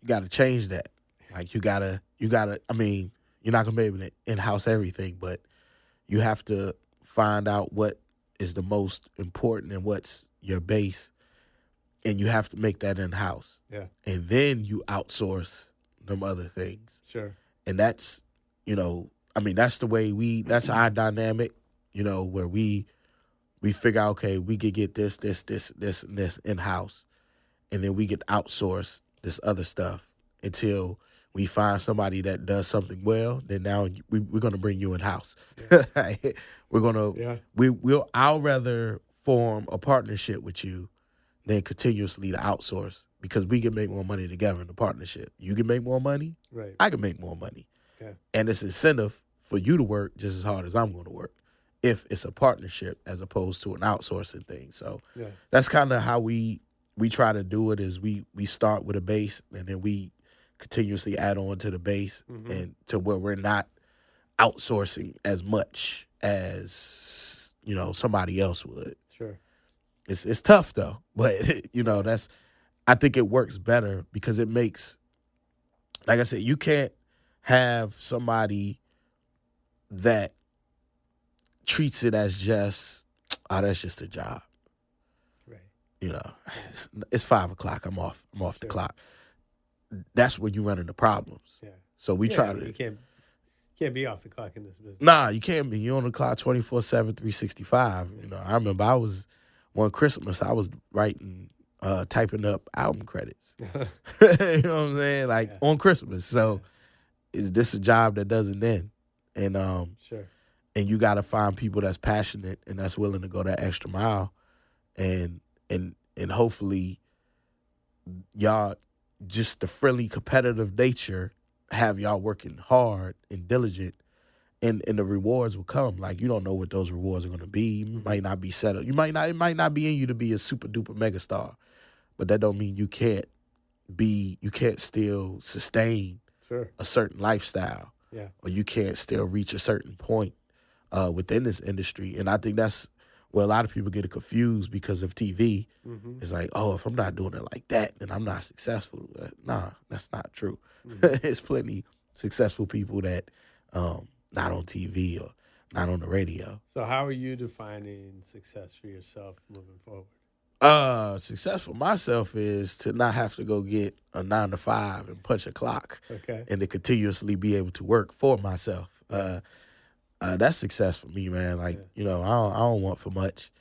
You got to change that. Like you gotta, I mean, you're not going to be able to in-house everything, but you have to find out what is the most important and what's your base, and you have to make that in-house. Yeah. And then you outsource them other things. Sure. And that's, you know, I mean, that's the way that's our dynamic, you know, where we figure out, okay, we could get this, and this in-house, and then we could outsource this other stuff until we find somebody that does something well. Then now we're going to bring you in-house. Yeah. We're going to, I'll rather form a partnership with you than continuously to outsource, because we can make more money together in the partnership. You can make more money. Right. I can make more money. Yeah. And it's incentive for you to work just as hard as I'm going to work if it's a partnership as opposed to an outsourcing thing. So that's kind of how we try to do it, is we start with a base and then we continuously add on to the base and to where we're not outsourcing as much as, you know, somebody else would. Sure. It's tough though, but you know, I think it works better because it makes, like I said, you can't have somebody that treats it as just, that's just a job. Right. You know, it's 5 o'clock. I'm off the clock. That's when you run into problems. Yeah. So we try to. You can't be off the clock in this business. Nah, you can't be. You're on the clock 24/7, 365. You know, I remember one Christmas, I was writing, typing up album credits. You know what I'm saying? Like on Christmas. So is this a job that doesn't end? And sure. And you got to find people that's passionate and that's willing to go that extra mile, and hopefully y'all, just the friendly competitive nature, have y'all working hard and diligent, and the rewards will come. Like, you don't know what those rewards are going to be. You might not be set up. It might not be in you to be a super duper megastar, but that don't mean you can't still sustain a certain lifestyle. Yeah. Or you can't still reach a certain point within this industry. And I think that's where a lot of people get it confused because of TV. Mm-hmm. It's like, oh, if I'm not doing it like that, then I'm not successful. Nah, that's not true. Mm-hmm. There's plenty successful people that not on TV or not on the radio. So how are you defining success for yourself moving forward? Success for myself is to not have to go get a 9 to 5 and punch a clock. Okay. And to continuously be able to work for myself. That's success for me, man. Like, you know, I don't want for much.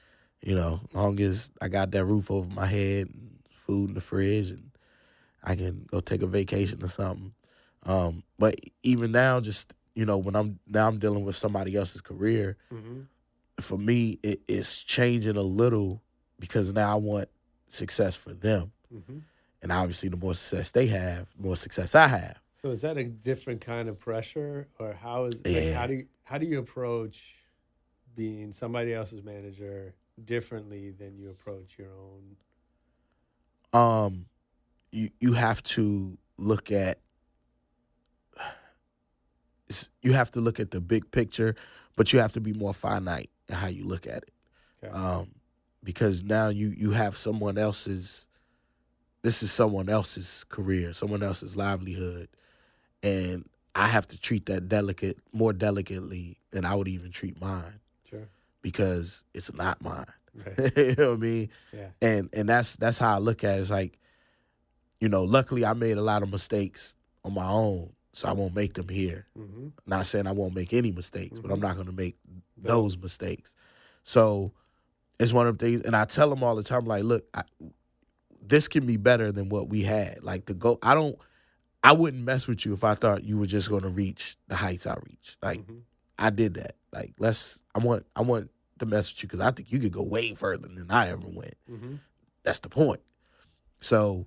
You know, as long as I got that roof over my head and food in the fridge and I can go take a vacation or something. But even now, just, you know, when I'm dealing with somebody else's career, for me, it's changing a little because now I want success for them. And obviously, the more success they have, the more success I have. So is that a different kind of pressure, or how do you approach being somebody else's manager differently than you approach your own? You have to look at the big picture, but you have to be more finite in how you look at it. Okay. Because now you have someone else's. This is someone else's career, someone else's livelihood. And I have to treat that more delicately than I would even treat mine. Sure. Because it's not mine. Right. You know what I mean? Yeah. And that's how I look at it. It's like, you know, luckily I made a lot of mistakes on my own, so I won't make them here. Not saying I won't make any mistakes, but I'm not going to make those mistakes. So it's one of the things, and I tell them all the time, like, look, this can be better than what we had. Like, I wouldn't mess with you if I thought you were just going to reach the heights I reached. Like, I did that. Like, I want to mess with you because I think you could go way further than I ever went. That's the point. So,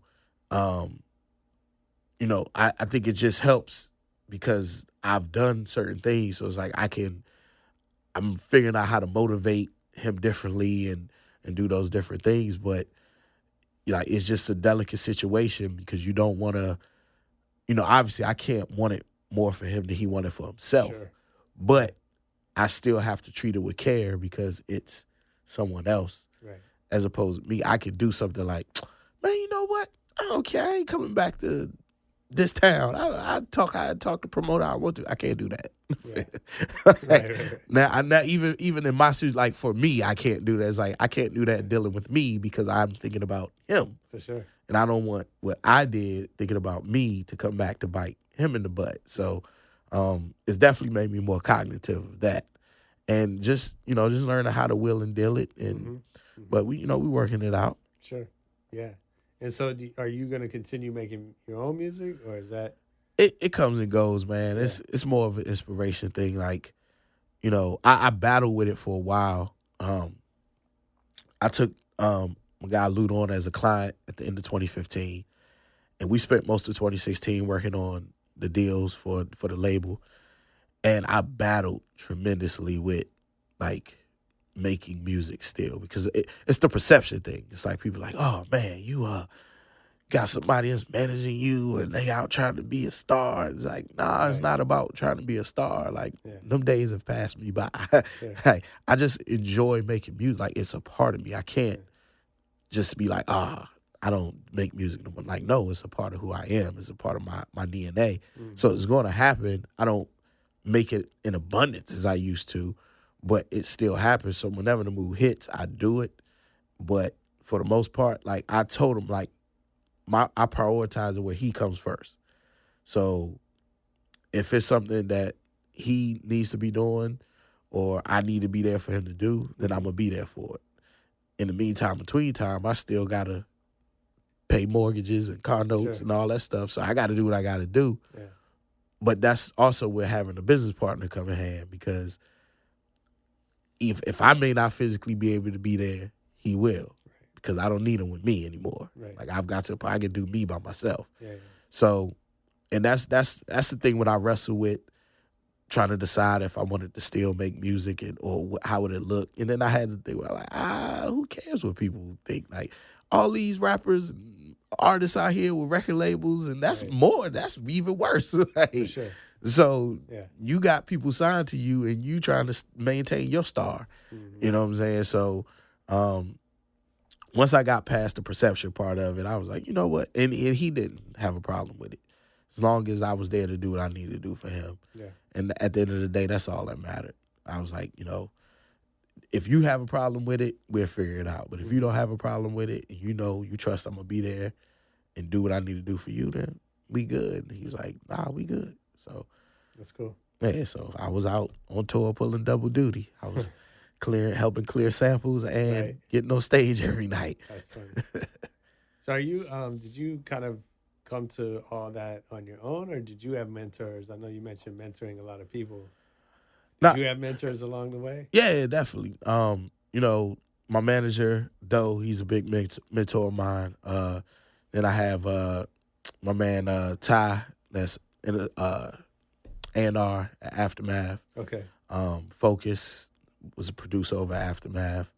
you know, I think it just helps because I've done certain things. So it's like I'm figuring out how to motivate him differently and do those different things. But, like, it's just a delicate situation because you don't want to, you know, obviously I can't want it more for him than he wanted for himself. Sure. But I still have to treat it with care because it's someone else. Right. As opposed to me, I could do something like, man, you know what? I don't care. I ain't coming back to this town. I talk to promoter I want to. I can't do that. Yeah. Right. Now, even in my suit, like for me, I can't do that. It's like I can't do that dealing with me because I'm thinking about him. For sure. And I don't want what I did thinking about me to come back to bite him in the butt. So it's definitely made me more cognitive of that. And just learning how to will and deal it. And but we working it out. Sure. Yeah. And so are you going to continue making your own music, or is that? It comes and goes, man. Yeah. It's more of an inspiration thing. Like, you know, I battled with it for a while. I took my guy Lute on as a client at the end of 2015, and we spent most of 2016 working on the deals for the label. And I battled tremendously with, like, making music still because it's the perception thing. It's like people are like, oh, man, you got somebody that's managing you and they out trying to be a star. It's like, nah, It's not about trying to be a star. Like, them days have passed me by. Like, I just enjoy making music. Like, it's a part of me. I can't just be like, I don't make music no more. Like, no, it's a part of who I am. It's a part of my DNA. So it's going to happen. I don't make it in abundance as I used to, but it still happens. So whenever the mood hits, I do it. But for the most part, like, I told him, like, I prioritize it where he comes first. So if it's something that he needs to be doing or I need to be there for him to do, then I'm going to be there for it. In the meantime, between time, I still got to pay mortgages and car notes and all that stuff. So I got to do what I got to do. Yeah. But that's also where having a business partner come in hand, because if I may not physically be able to be there, he will, because I don't need him with me anymore. Right. Like, I can do me by myself. Yeah. So, and that's the thing when I wrestle with trying to decide if I wanted to still make music or how would it look. And then I had to think, well, like, who cares what people think? Like, all these rappers and artists out here with record labels, and that's that's even worse. Like, for sure. So you got people signed to you and you trying to maintain your star. You know what I'm saying? So once I got past the perception part of it, I was like, you know what? And he didn't have a problem with it, as long as I was there to do what I needed to do for him. Yeah. And at the end of the day, that's all that mattered. I was like, you know, if you have a problem with it, we'll figure it out. But if you don't have a problem with it, and you trust I'm going to be there and do what I need to do for you, then we good. And he was like, nah, we good. So that's cool. Yeah, so I was out on tour pulling double duty. I was helping clear samples and getting on stage every night. That's funny. So are you, did you kind of come to all that on your own, or did you have mentors? I know you mentioned mentoring a lot of people. Did you have mentors along the way? Yeah, definitely. You know, my manager, though, he's a big mentor of mine. Then I have my man Ty, that's in A&R at Aftermath. Okay. Focus was a producer over at Aftermath.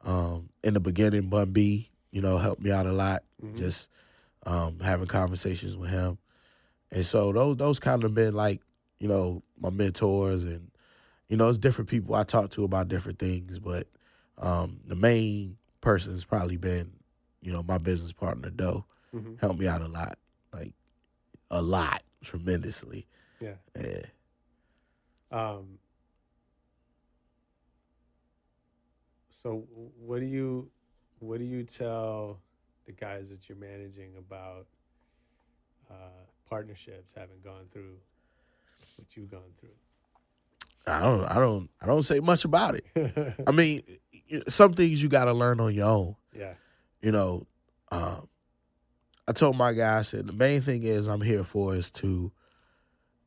In the beginning, Bun B, you know, helped me out a lot. Just having conversations with him, and so those kind of been like, you know, my mentors, and you know, it's different people I talk to about different things, but the main person has probably been, you know, my business partner Doe. Helped me out a lot, tremendously. Yeah. Yeah. So what do you tell the guys that you're managing about partnerships, having gone through what you've gone through? I don't say much about it. I mean, some things you got to learn on your own. Yeah. You know, I told my guy, I said, the main thing is I'm here for is to,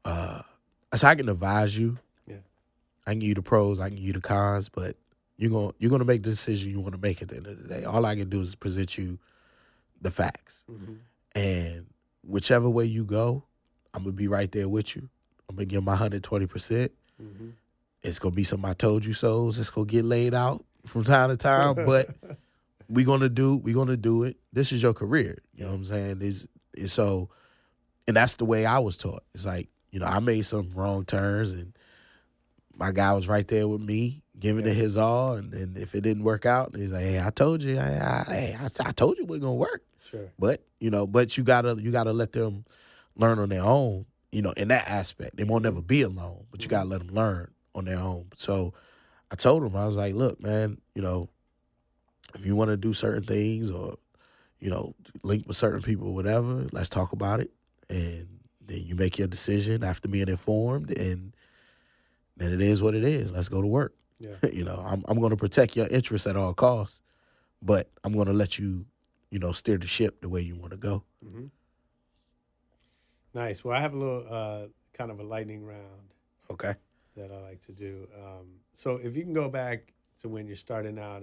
I said, I can advise you. Yeah. I can give you the pros, I can give you the cons, but you're gonna make the decision you want to make at the end of the day. All I can do is present you the facts. And whichever way you go, I'm gonna be right there with you. I'm gonna give my 120%. It's gonna be some I told you so's. It's gonna get laid out from time to time, but we're gonna do it. This is your career. You know what I'm saying? So, and that's the way I was taught. It's like, you know, I made some wrong turns, and my guy was right there with me, giving it his all. And then if it didn't work out, he's like, "Hey, I told you. I told you it wasn't gonna work." Sure. But you gotta let them learn on their own. You know, in that aspect, they won't never be alone. But you gotta let them learn on their own. So I told him, I was like, "Look, man, you know, if you want to do certain things, or you know, link with certain people, or whatever, let's talk about it, and then you make your decision after being informed, and then it is what it is. Let's go to work." Yeah. You know, I'm going to protect your interests at all costs, but I'm going to let you, you know, steer the ship the way you want to go. Nice. Well, I have a little kind of a lightning round. Okay. That I like to do. So if you can go back to when you're starting out,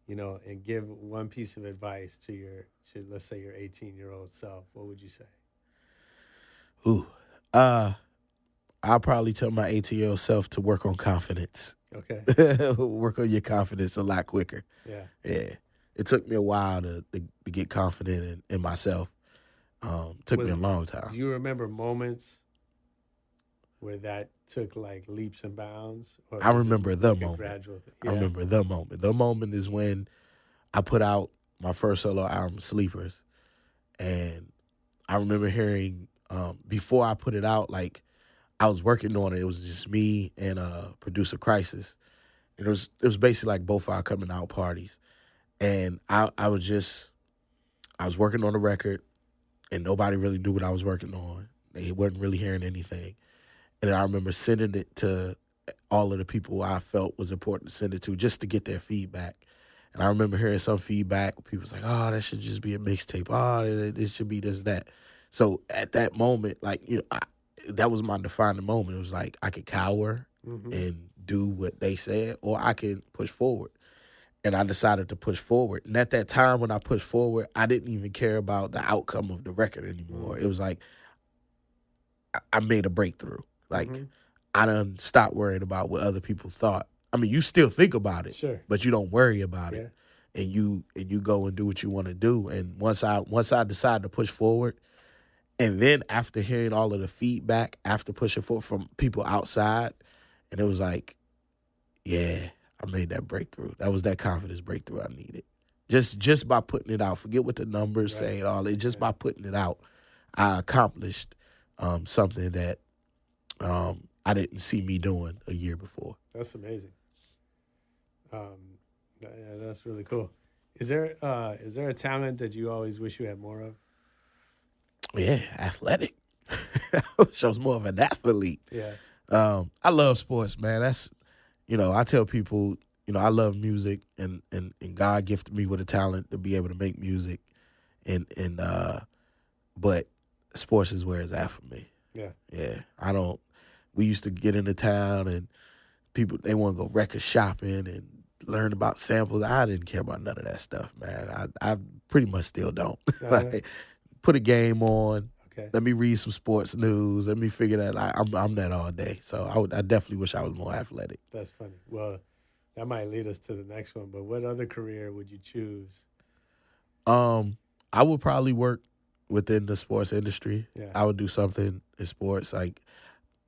you know, and give one piece of advice to let's say your 18-year-old self, what would you say? Ooh, I'll probably tell my 18-year-old self to work on confidence. Okay. Work on your confidence a lot quicker. Yeah. Yeah. It took me a while to get confident in myself. Took me a long time. Do you remember moments where that took like leaps and bounds? Or I remember the moment. Gradual thing? Yeah. I remember the moment. The moment is when I put out my first solo album, Sleepers. And I remember hearing, before I put it out, like, I was working on it. It was just me and producer Crisis. It was basically like both our coming out parties. And I was working on the record, and nobody really knew what I was working on. They wasn't really hearing anything. And I remember sending it to all of the people I felt was important to send it to, just to get their feedback. And I remember hearing some feedback. People was like, "Oh, that should just be a mixtape. Oh, this should be this, that." So at that moment, like, you know, that was my defining moment. It was like I could cower and do what they said, or I can push forward. And I decided to push forward. And at that time when I pushed forward, I didn't even care about the outcome of the record anymore. It was like I made a breakthrough. Like, I done stopped worrying about what other people thought. I mean, you still think about it, sure, but you don't worry about it. And you go and do what you want to do. And once I decided to push forward, and then after hearing all of the feedback after pushing forward from people outside, and it was like, yeah, I made that breakthrough. That was that confidence breakthrough I needed. Just by putting it out. Forget what the numbers say and all that. Just by putting it out, I accomplished something that I didn't see me doing a year before. That's amazing. Yeah, that's really cool. Is there a talent that you always wish you had more of? Yeah, athletic. I wish I was more of an athlete. Yeah. I love sports, man. That's, I tell people, I love music, and God gifted me with a talent to be able to make music, but sports is where it's at for me. Yeah. We used to get into town and people, they want to go record shopping and learn about samples. I didn't care about none of that stuff, man. I pretty much still don't. Like, put a game on. Okay. Let me read some sports news. Let me figure that out. I'm that all day. So I definitely wish I was more athletic. That's funny. Well, that might lead us to the next one, but what other career would you choose? I would probably work within the sports industry. Yeah. I would do something in sports. Like,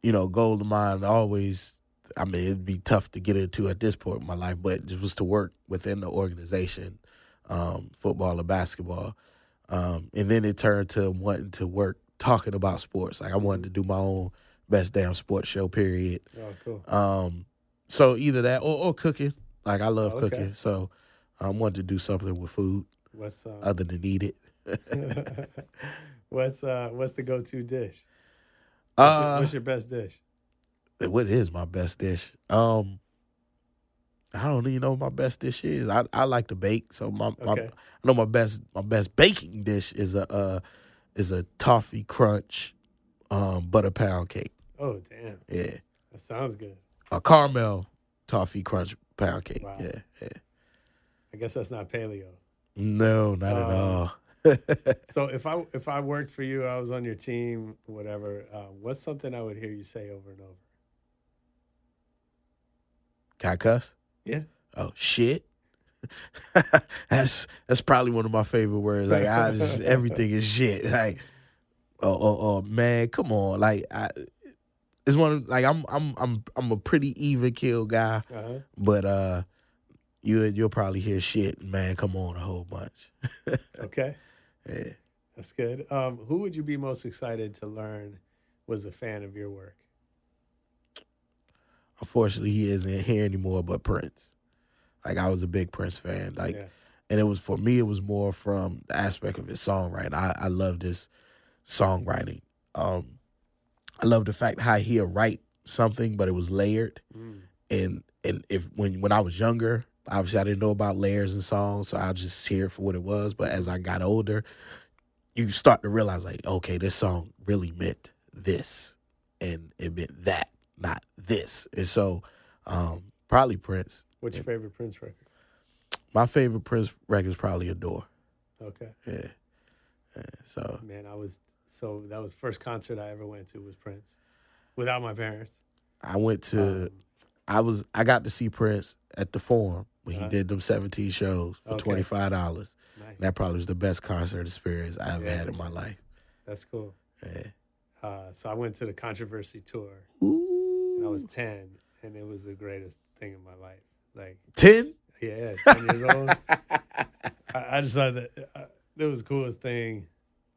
goal of mine always, it'd be tough to get into at this point in my life, but it was to work within the organization, football or basketball. And then it turned to wanting to work talking about sports. Like, I wanted to do my own best damn sports show, period. Oh, cool. So either that or cooking. Like, I love Okay. cooking. So I wanted to do something with food What's other than eat it. what's the go-to dish? What's your best dish? What is my best dish? I don't even know what my best dish is. I like to bake, so I know my best baking dish is a toffee crunch butter pound cake. Oh, damn. Yeah, That sounds good. a caramel toffee crunch pound cake. Wow. Yeah. I guess that's not paleo. No, not at all. So if I worked for you, I was on your team, whatever, what's something I would hear you say over and over? Can I cuss? Yeah. Oh, shit. That's probably one of my favorite words. Like, everything is shit. Like, oh, man, come on. Like, it's one of, like, I'm a pretty even kill guy, but you'll probably hear shit, man, come on, a whole bunch. Okay. Yeah. That's good. Who would you be most excited to learn was a fan of your work? Unfortunately, he isn't here anymore, but Prince. Like, I was a big Prince fan. Like, and it was, for me, it was more from the aspect of his songwriting. I love his songwriting. I love the fact how he'll write something, but it was layered. And when I was younger, obviously I didn't know about layers in songs, so I just hear it for what it was. But as I got older, you start to realize, like, okay, this song really meant this, and it meant that, not this. And so, probably Prince. What's your favorite Prince record? My favorite Prince record is probably Adore. Okay. Yeah. So, Man, that was the first concert I ever went to was Prince, without my parents. I went to, I got to see Prince at the Forum when he did them 17 shows for $25. Nice. That probably was the best concert experience I ever had in my life. That's cool. Yeah. So I went to the Controversy tour, Ooh. and I was 10, and it was the greatest thing in my life. Like, 10? yeah, 10 years old. I just thought that it was the coolest thing.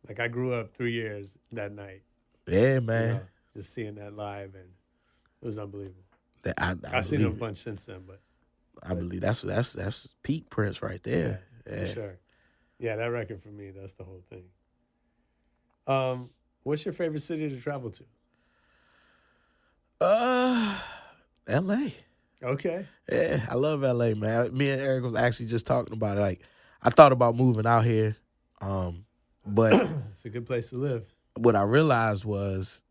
Like, I grew up 3 years that night. Yeah, man. You know, just seeing that live, and it was unbelievable. I've seen him a bunch since then, but I believe that's peak Prince right there. for sure. Yeah, that record for me, that's the whole thing. What's your favorite city to travel to? LA. Okay. Yeah, I love LA, man. Me and Eric was actually just talking about it. Like, I thought about moving out here, but It's a good place to live. what I realized was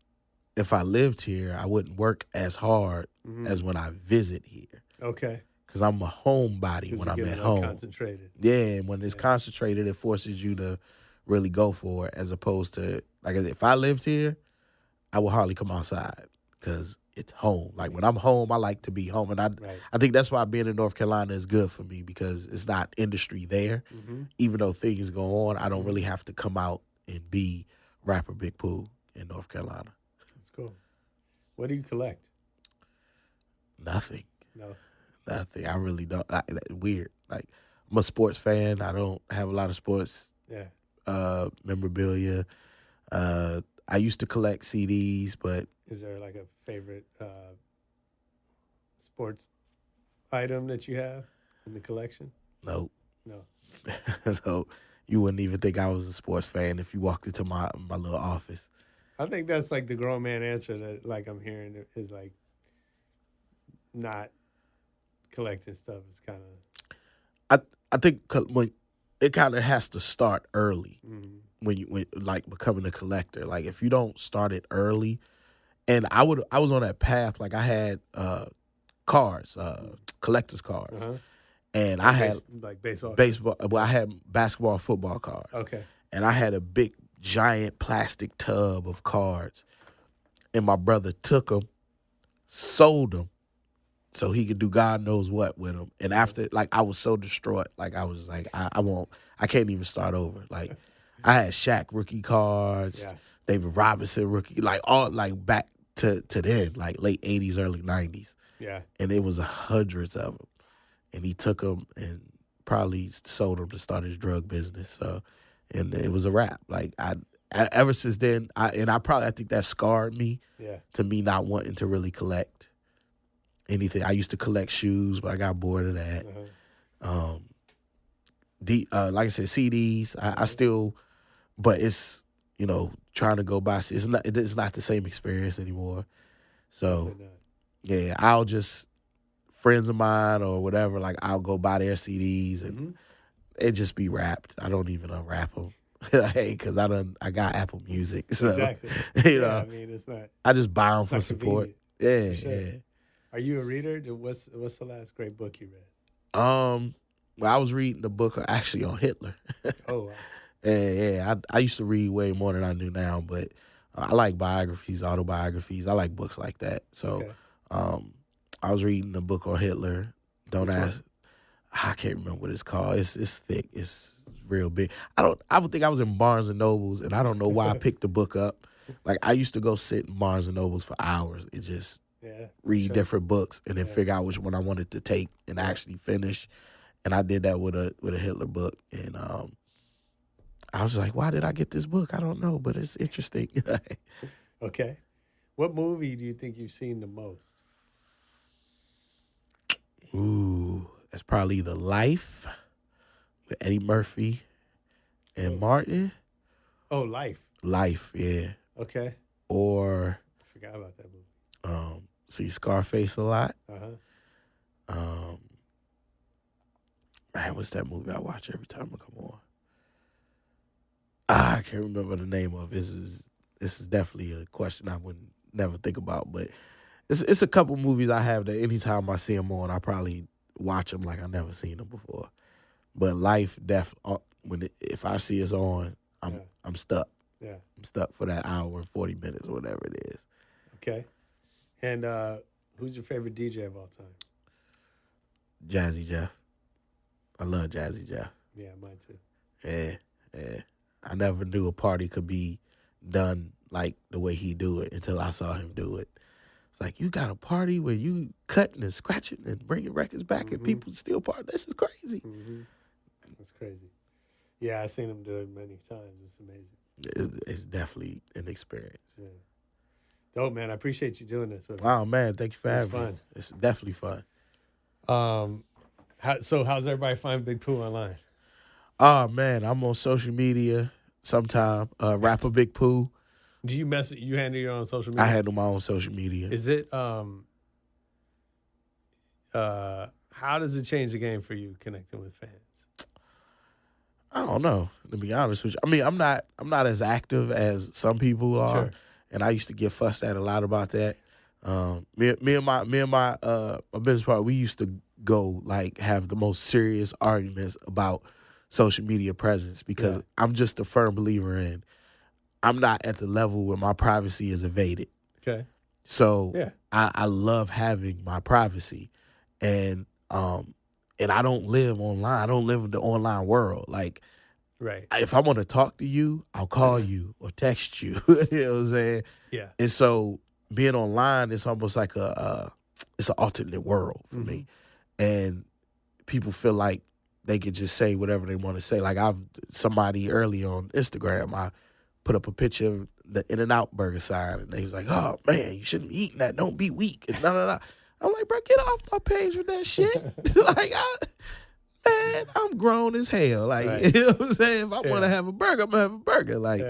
if I lived here, I wouldn't work as hard as when I visit here. Okay. Because I'm a homebody when I'm at home. Concentrated. Yeah, and when it's concentrated, it forces you to really go for it, as opposed to, like, if I lived here, I would hardly come outside because it's home. Like, when I'm home, I like to be home. And I think that's why being in North Carolina is good for me, because it's not industry there. Even though things go on, I don't really have to come out and be rapper Big Pooh in North Carolina. That's cool. What do you collect? Nothing. No. Nothing. I really don't. Weird. Like, I'm a sports fan. I don't have a lot of sports memorabilia. I used to collect CDs, but Is there like a favorite sports item that you have in the collection? nope. No. So you wouldn't even think I was a sports fan if you walked into my little office. I think that's like the grown man answer that like I'm hearing is like not collecting stuff. It's kind of. I think when it kind of has to start early when like becoming a collector. Like if you don't start it early, and I was on that path. Like I had cars, collector's cars, and I had like baseball. Well, I had basketball and football cards. Okay. And I had a big giant plastic tub of cards, and my brother took them, sold them, so he could do God knows what with them. And after, like, I was so distraught. Like, I was like, I can't even start over. Like, I had Shaq rookie cards, David Robinson rookie, like, all, like, back to then, like, late 80s, early 90s. Yeah. And it was hundreds of them. And he took them and probably sold them to start his drug business. So, and it was a wrap. Like, I ever since then, I think that scarred me to me not wanting to really collect anything. I used to collect shoes, but I got bored of that. Like I said, CDs. I still, but it's trying to go buy. It's not the same experience anymore. So yeah, I'll just friends of mine or whatever. Like I'll go buy their CDs and it just be wrapped. I don't even unwrap them. Hey, because I got Apple Music, so exactly. I mean, it's not. I just buy them for support. Yeah, sure. yeah. Are you a reader? What's the last great book you read? Well, I was reading the book actually on Hitler. Oh, wow. Yeah. I used to read way more than I do now, but I like biographies, autobiographies. I like books like that. So, I was reading the book on Hitler. Don't ask. I can't remember what it's called. It's thick. It's real big. I would think I was in Barnes and Nobles, and I don't know why I picked the book up. Like I used to go sit in Barnes and Nobles for hours and just read different books, and then figure out which one I wanted to take and actually finish. And I did that with a Hitler book, and I was like, why did I get this book? I don't know, but it's interesting. Okay, what movie do you think you've seen the most? Ooh, that's probably The Life with Eddie Murphy and Martin. Oh, Life. Life, yeah. Okay. Or I forgot about that movie. See Scarface a lot. Man, what's that movie I watch every time I come on? I can't remember the name of it. This is definitely a question I would never think about, but it's a couple movies I have that anytime I see them on, I probably watch them like I never seen them before. But Life, if I see it's on, I'm stuck. Yeah, I'm stuck for that hour and 40 minutes or whatever it is. Okay. And who's your favorite DJ of all time? Jazzy Jeff. I love Jazzy Jeff. Yeah, mine too. Yeah. I never knew a party could be done like the way he do it until I saw him do it. It's like, you got a party where you cutting and scratching and bringing records back and people still party. This is crazy. That's crazy. Yeah, I've seen him do it many times. It's amazing. It's definitely an experience. Yeah. Dope, man. I appreciate you doing this with me. Oh, man. Thank you for having me. Fun. It's definitely fun. How's everybody find Big Pooh online? Oh, man. I'm on social media sometime. Rapper Big Pooh. Do you you handle your own social media? I handle my own social media. Is it how does it change the game for you connecting with fans? I don't know, to be honest with you. I mean, I'm not as active as some people are, Sure. And I used to get fussed at a lot about that. Me and my business partner, we used to go like have the most serious arguments about social media presence because I'm just a firm believer in I'm not at the level where my privacy is evaded. Okay. So I love having my privacy, and I don't live online. I don't live in the online world. Like, right. If I want to talk to you, I'll call you or text you. You know what I'm saying? Yeah. And so being online is almost like it's an alternate world for me, and people feel like they could just say whatever they want to say. Like somebody early on Instagram, I put up a picture of the In-N-Out burger sign, and they was like, "Oh man, you shouldn't be eating that. Don't be weak." And no. I'm like, bro, get off my page with that shit. Like, man, I'm grown as hell. Like, you know what I'm saying? If I want to have a burger, I'm gonna have a burger. Like,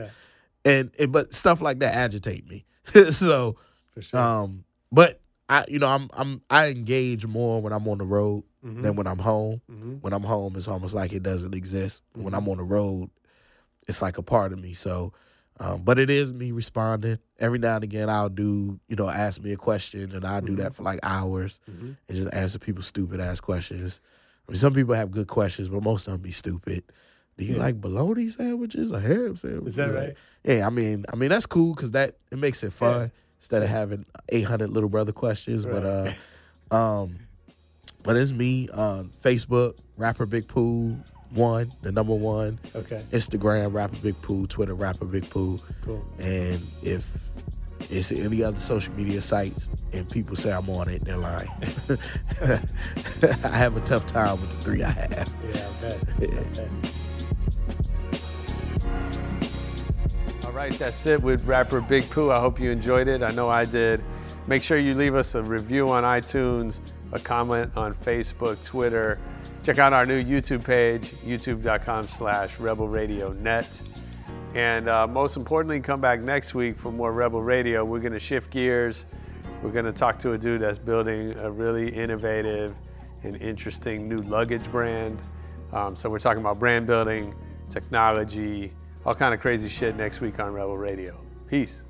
but stuff like that agitate me. So, For sure. but I engage more when I'm on the road than when I'm home. When I'm home, it's almost like it doesn't exist. When I'm on the road, it's like a part of me. So, but it is me responding. Every now and again, I'll do, ask me a question, and I'll do that for like hours and just answer people's stupid ass questions. I mean, some people have good questions, but most of them be stupid. Do you like bologna sandwiches or ham sandwiches? Is that right? Yeah, I mean that's cool because it makes it fun instead of having 800 little brother questions. Right. But it's me on Facebook, rapper Big Pooh 1, the number 1. Okay. Instagram, rapper Big Pooh. Twitter, rapper Big Pooh. Cool. And if it's any other social media sites and people say I'm on it, they're lying. I have a tough time with the 3 I have. Yeah, okay. All right, that's it with rapper Big Pooh. I hope you enjoyed it. I know I did. Make sure you leave us a review on iTunes, a comment on Facebook, Twitter. Check out our new YouTube page, youtube.com/rebelradionet. And most importantly, come back next week for more Rebel Radio. We're going to shift gears. We're going to talk to a dude that's building a really innovative and interesting new luggage brand. So we're talking about brand building, technology, all kind of crazy shit next week on Rebel Radio. Peace.